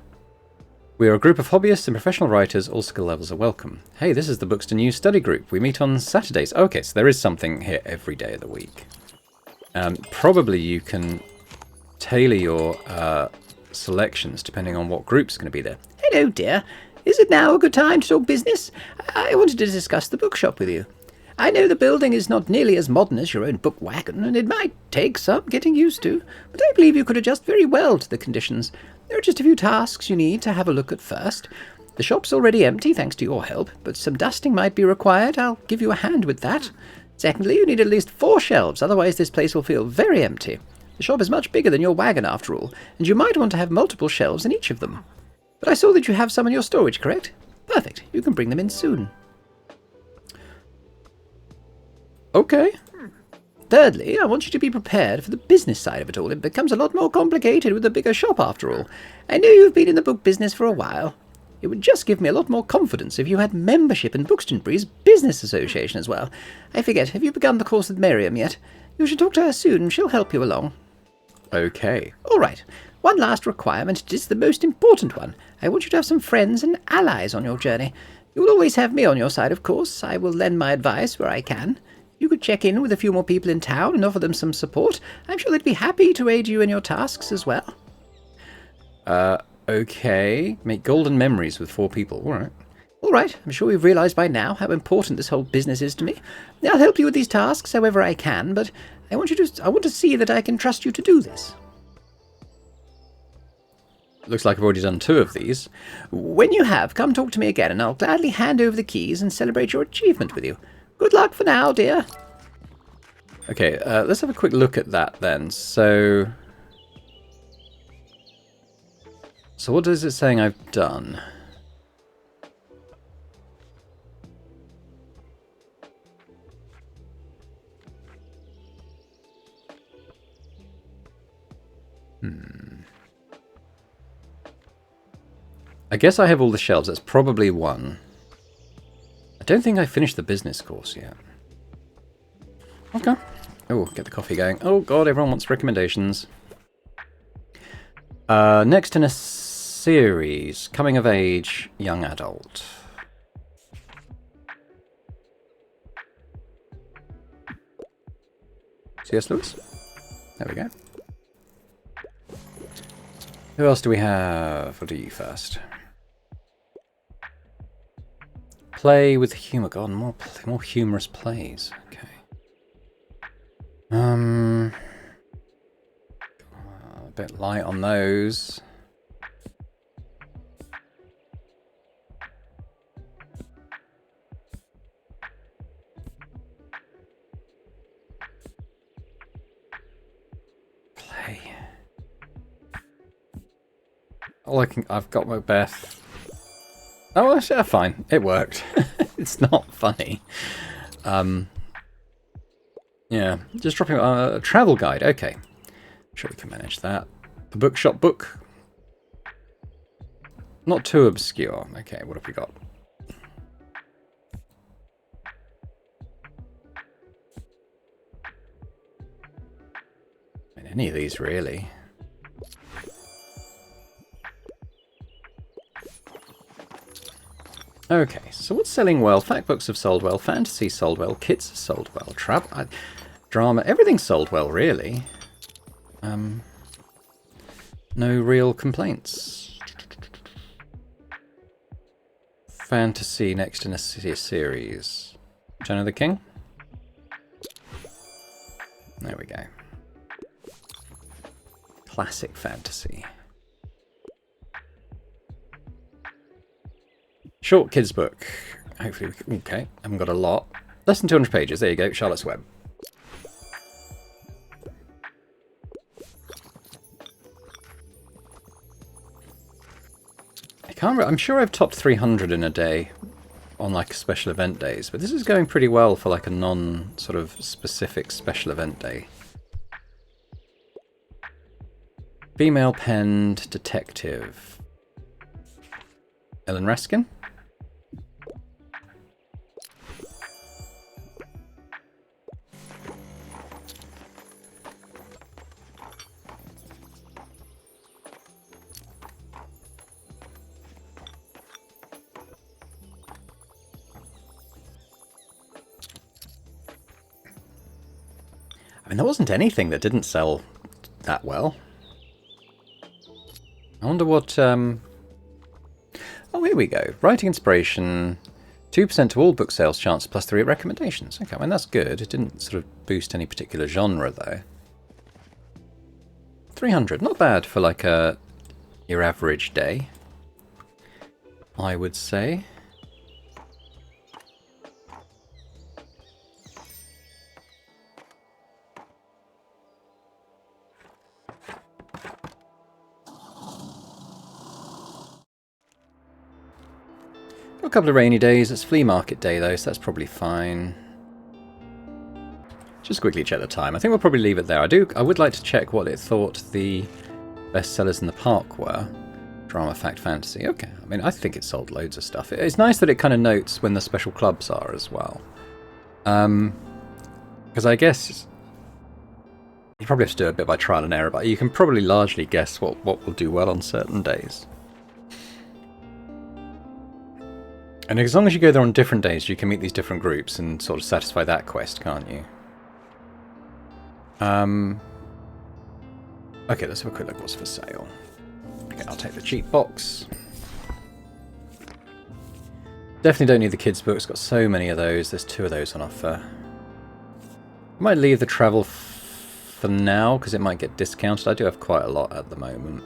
Speaker 1: We are a group of hobbyists and professional writers. All skill levels are welcome. Hey, this is the Bookston News study group. We meet on Saturdays. Okay, so there is something here every day of the week. Probably you can tailor your selections depending on what group's going to be there.
Speaker 2: Hello, dear. Is it now a good time to talk business? I wanted to discuss the bookshop with you. I know the building is not nearly as modern as your own book wagon, and it might take some getting used to, but I believe you could adjust very well to the conditions. There are just a few tasks you need to have a look at first. The shop's already empty thanks to your help, but some dusting might be required. I'll give you a hand with that. Secondly, you need at least 4 shelves, otherwise this place will feel very empty. The shop is much bigger than your wagon after all, and you might want to have multiple shelves in each of them. But I saw that you have some in your storage, correct? Perfect. You can bring them in soon.
Speaker 1: Okay.
Speaker 2: Thirdly, I want you to be prepared for the business side of it all. It becomes a lot more complicated with a bigger shop after all. I know you've been in the book business for a while. It would just give me a lot more confidence if you had membership in Bookstonbury's business association as well. I forget, have you begun the course with Miriam yet? You should talk to her soon. She'll help you along.
Speaker 1: Okay.
Speaker 2: All right. One last requirement. It is the most important one. I want you to have some friends and allies on your journey. You will always have me on your side, of course. I will lend my advice where I can. You could check in with a few more people in town and offer them some support. I'm sure they'd be happy to aid you in your tasks as well.
Speaker 1: Okay. Make golden memories with 4 people. All right.
Speaker 2: All right. I'm sure you've realised by now how important this whole business is to me. I'll help you with these tasks however I can, but I want to see that I can trust you to do this.
Speaker 1: Looks like I've already done 2 of these.
Speaker 2: When you have, come talk to me again, and I'll gladly hand over the keys and celebrate your achievement with you. Good luck for now, dear.
Speaker 1: Okay, let's have a quick look at that then. So what is it saying I've done? I guess I have all the shelves. That's probably 1. I don't think I finished the business course yet. Okay. Oh, get the coffee going. Oh god, everyone wants recommendations. Next in a series, Coming of Age, Young Adult. C.S. Lewis? There we go. Who else do we have? What do you first? Play with humour. God, more humorous plays. Okay. A bit light on those. Play. I've got Macbeth. Oh, yeah, fine. It worked. It's not funny. Yeah, just dropping a travel guide. Okay. Sure we can manage that. The bookshop book. Not too obscure. Okay, what have we got? Any of these, really. Okay, so what's selling well? Fact books have sold well, fantasy sold well, kits have sold well, drama, everything's sold well, really. No real complaints. Fantasy next in a series. Return of the King? There we go. Classic fantasy. Short kids book. Hopefully we can, okay, haven't got a lot. Less than 200 pages. There you go, Charlotte's Web. I'm sure I've topped 300 in a day on like special event days, but this is going pretty well for like a non-sort of specific special event day. Female penned detective. Ellen Raskin? I mean, there wasn't anything that didn't sell that well. I wonder what... Oh, here we go. Writing inspiration. 2% to all book sales chance plus 3 recommendations. Okay, I mean, that's good. It didn't sort of boost any particular genre, though. 300. Not bad for, like, your average day, I would say. A couple of rainy days. It's flea market day though, so that's probably fine. Just quickly check the time. I think we'll probably leave it there. I would like to check what it thought the bestsellers in the park were. Drama, fact, fantasy. Okay. I mean, I think it sold loads of stuff. It's nice that it kind of notes when the special clubs are as well. Because I guess you probably have to do it a bit by trial and error, but you can probably largely guess what will do well on certain days. And as long as you go there on different days, you can meet these different groups and sort of satisfy that quest, can't you? Okay, let's have a quick look what's for sale. Okay, I'll take the cheap box. Definitely don't need the kids' books, got so many of those. There's 2 of those on offer. I might leave the travel for now, because it might get discounted. I do have quite a lot at the moment.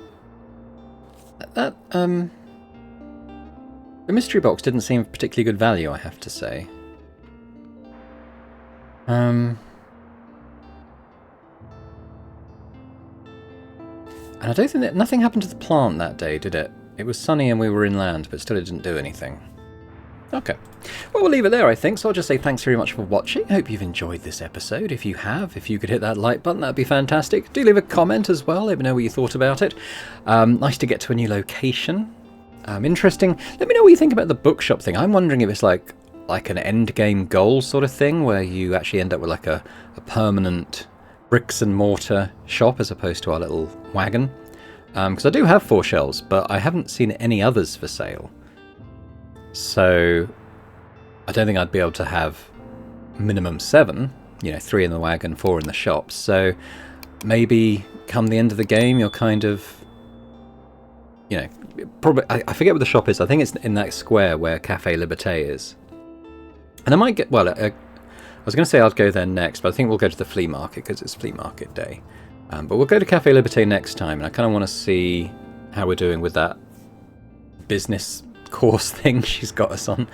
Speaker 1: The mystery box didn't seem particularly good value, I have to say. And I don't think that nothing happened to the plant that day, did it? It was sunny and we were inland, but still it didn't do anything. Okay. Well, we'll leave it there, I think. So I'll just say thanks very much for watching. Hope you've enjoyed this episode. If you have, if you could hit that like button, that'd be fantastic. Do leave a comment as well. Let me know what you thought about it. Nice to get to a new location. Interesting. Let me know what you think about the bookshop thing. I'm wondering if it's like an end game goal sort of thing, where you actually end up with like a permanent bricks and mortar shop as opposed to our little wagon. Because I do have 4 shelves, but I haven't seen any others for sale. So I don't think I'd be able to have minimum 7, 3 in the wagon, 4 in the shop. So maybe come the end of the game, you're kind of, probably, I forget where the shop is. I think it's in that square where Cafe Liberté is. And I might get, well, I was going to say I'd go there next, but I think we'll go to the flea market because it's flea market day. But we'll go to Cafe Liberté next time, and I kind of want to see how we're doing with that business course thing she's got us on.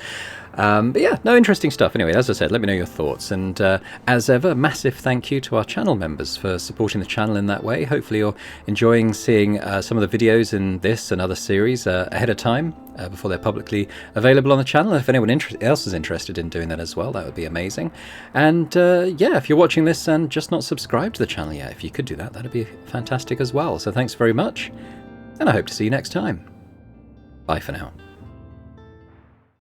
Speaker 1: But yeah, no, interesting stuff. Anyway, as I said, let me know your thoughts. And as ever, massive thank you to our channel members for supporting the channel in that way. Hopefully you're enjoying seeing some of the videos in this and other series ahead of time before they're publicly available on the channel. If anyone else is interested in doing that as well, that would be amazing. And yeah, if you're watching this and just not subscribed to the channel yet, if you could do that, that'd be fantastic as well. So thanks very much, and I hope to see you next time. Bye for now.